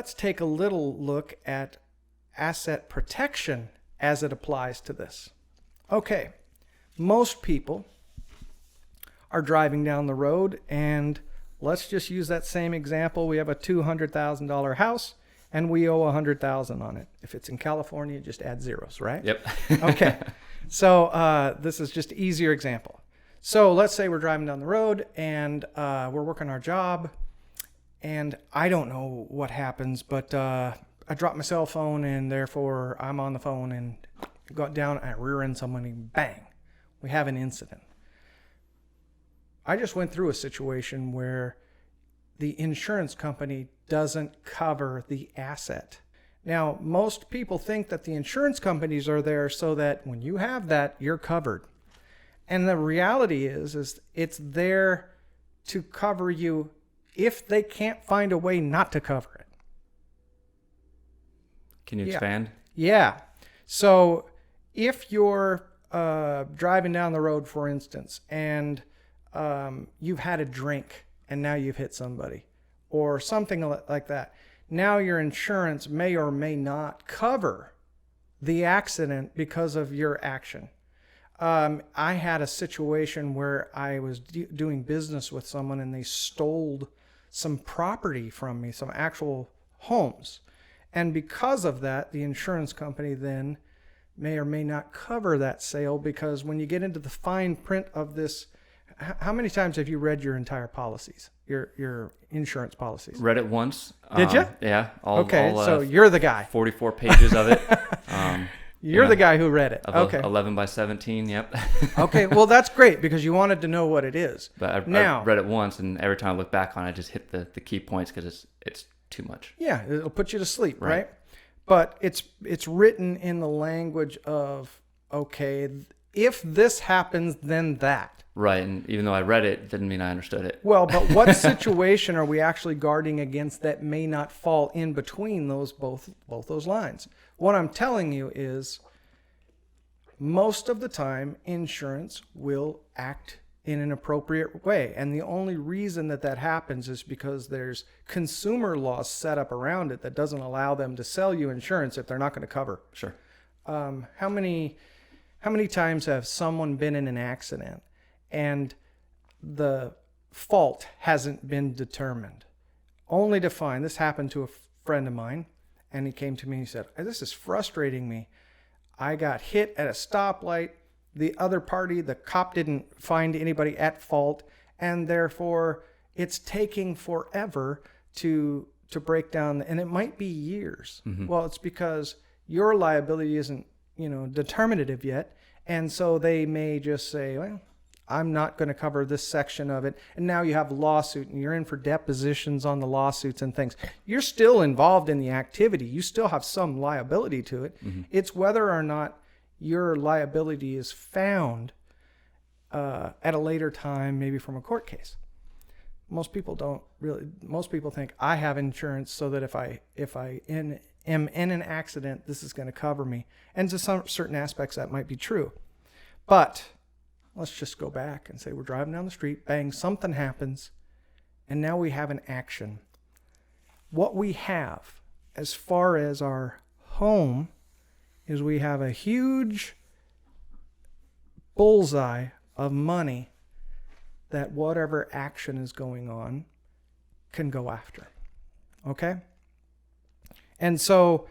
let's take a little look at asset protection as it applies to this. Okay, most people are driving down the road, and let's just use that same example. We have a $200,000 house, and we owe $100,000 on it. If it's in California, just add zeros, right? Yep. Okay, so this is just an easier example. So let's say we're driving down the road, and we're working our job, and I don't know what happens, but I dropped my cell phone, and therefore I'm on the phone and got down and I rear end someone, and bang, we have an incident. I just went through a situation where the insurance company doesn't cover the asset. Now, most people think that the insurance companies are there so that when you have that, you're covered. And the reality is it's there to cover you if they can't find a way not to cover it. Can you expand? Yeah. So if you're driving down the road, for instance, and you've had a drink and now you've hit somebody or something like that, now your insurance may or may not cover the accident because of your action. I had a situation where I was doing business with someone and they stole some property from me, some actual homes. And because of that, the insurance company then may or may not cover that sale, because when you get into the fine print of this, how many times have you read your entire policies, your insurance policies? Read it once. Did you? Yeah. So you're the guy. 44 pages of it. You're the guy who read it. Okay. 11 by 17. Yep. Okay. Well, that's great because you wanted to know what it is. But I read it once, and every time I look back on it, I just hit the key points because it's too much. Yeah, it'll put you to sleep, right? But it's written in the language of, okay, if this happens, then that. Right, and even though I read it, didn't mean I understood it. Well, but what situation are we actually guarding against that may not fall in between those both those lines? What I'm telling you is most of the time insurance will act in an appropriate way. And the only reason that happens is because there's consumer laws set up around it that doesn't allow them to sell you insurance if they're not going to cover. Sure. How many times have someone been in an accident and the fault hasn't been determined, only to find, this happened to a friend of mine, and he came to me and he said, this is frustrating me. I got hit at a stoplight. The other party, the cop, didn't find anybody at fault, and therefore it's taking forever to break down, and it might be years. Mm-hmm. Well, it's because your liability isn't, determinative yet, and so they may just say, well, I'm not going to cover this section of it. And now you have a lawsuit and you're in for depositions on the lawsuits and things. You're still involved in the activity. You still have some liability to it. Mm-hmm. It's whether or not your liability is found at a later time, maybe from a court case. Most people think I have insurance so that if I am in an accident, this is going to cover me. And to some certain aspects that might be true. But let's just go back and say we're driving down the street, bang, something happens, and now we have an action. What we have as far as our home is we have a huge bullseye of money that whatever action is going on can go after. Okay? And so,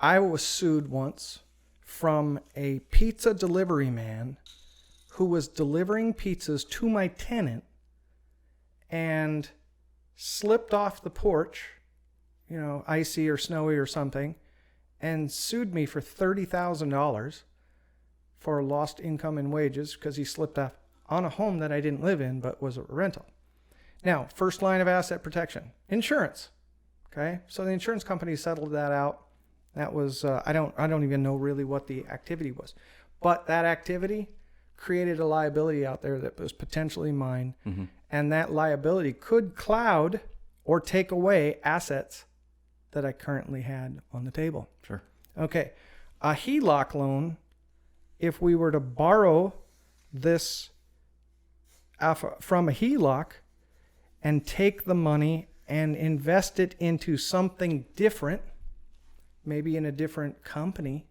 I was sued once from a pizza delivery man who was delivering pizzas to my tenant and slipped off the porch, icy or snowy or something, and sued me for $30,000 for lost income and wages because he slipped off on a home that I didn't live in but was a rental. Now, first line of asset protection, insurance. Okay, so the insurance company settled that out. That was I don't even know really what the activity was, but that activity created a liability out there that was potentially mine, mm-hmm. and that liability could cloud or take away assets that I currently had on the table. Sure. Okay, a HELOC loan, if we were to borrow this from a HELOC and take the money and invest it into something different, maybe in a different company,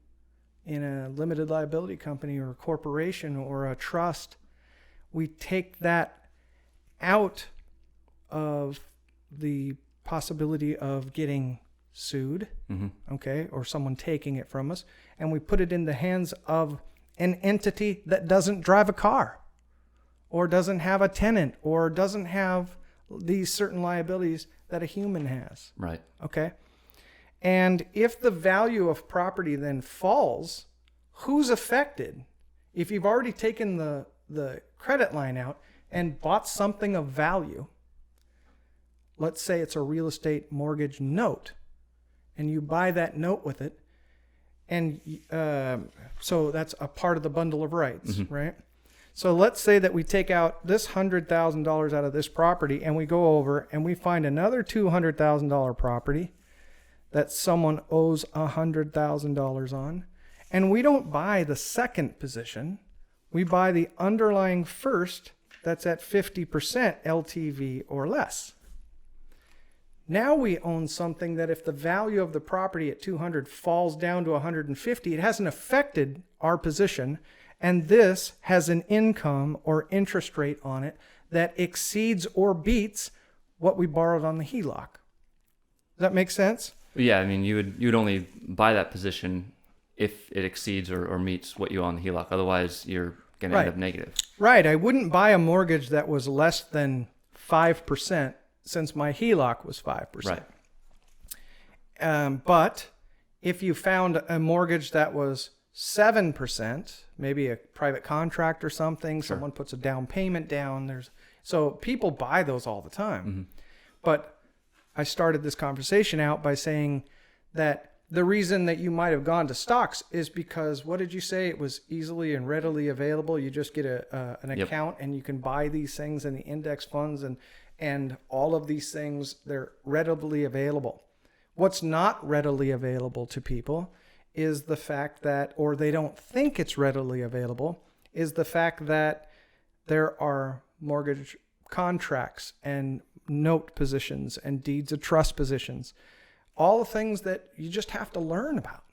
in a limited liability company or a corporation or a trust, we take that out of the possibility of getting sued, okay, or someone taking it from us, and we put it in the hands of an entity that doesn't drive a car or doesn't have a tenant or doesn't have these certain liabilities that a human has. Right. Okay. And if the value of property then falls, who's affected? If you've already taken the credit line out and bought something of value, let's say it's a real estate mortgage note, and you buy that note with it, and so that's a part of the bundle of rights, right? So let's say that we take out this $100,000 out of this property, and we go over and we find another $200,000 property that someone owes $100,000 on, and we don't buy the second position, we buy the underlying first that's at 50% LTV or less. Now we own something that if the value of the property at 200 falls down to 150, it hasn't affected our position, and this has an income or interest rate on it that exceeds or beats what we borrowed on the HELOC. Does that make sense? Yeah, I mean, you would only buy that position if it exceeds or meets what you owe on the HELOC. Otherwise, you're going to end up negative. Right. I wouldn't buy a mortgage that was less than 5% since my HELOC was 5%. Right. But if you found a mortgage that was 7%, maybe a private contract or something, Sure. someone puts a down payment down. So people buy those all the time. But I started this conversation out by saying that the reason that you might have gone to stocks is because, what did you say? It was easily and readily available. You just get an account and you can buy these things in the index funds and all of these things, they're readily available. What's not readily available to people is the fact that, or they don't think it's readily available, is the fact that there are mortgage contracts and note positions and deeds of trust positions, all the things that you just have to learn about.